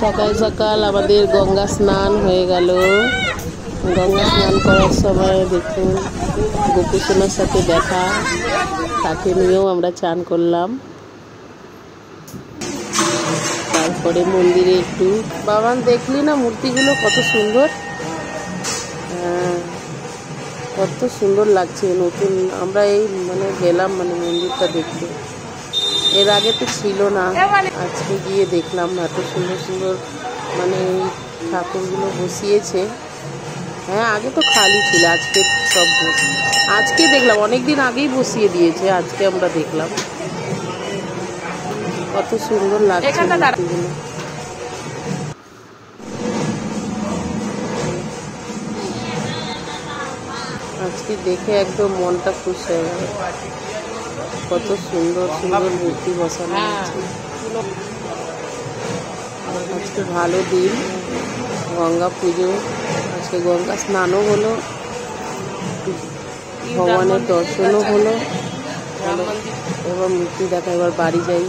সকাল সকাল আমাদের গঙ্গা স্নান হয়ে গেল। গঙ্গা স্নান করার সময় দেখুন গোপুসোনার সাথে দেখা, তাকে নিয়েও আমরা চান করলাম। তারপরে মন্দিরে একটু বাবান দেখলি না মূর্তিগুলো কত সুন্দর, কত সুন্দর লাগছে। নতুন আমরা এই গেলাম মন্দিরটা দেখতে, এর আগে তো ছিল না, আজকে গিয়ে দেখলাম এত সুন্দর সুন্দর ঠাকুরগুলো বসিয়েছে। হ্যাঁ আগে তো খালি ছিল, আজকে সব আজকে দেখলাম, অনেকদিন আগেই বসিয়ে দিয়েছে, আজকে আমরা দেখলাম কত সুন্দর লাগছে মূর্তিগুলো। আজকে দেখে একদম মনটা খুশ হয়ে গেল, কত সুন্দর সুন্দর মূর্তি বসানো আছে। আজকে ভালো দিন, গঙ্গা পুজো, আজকে গঙ্গা স্নানও হলো, ভগবানের দর্শনও হলো। এবার মূর্তি দেখা, এবার বাড়ি যাই।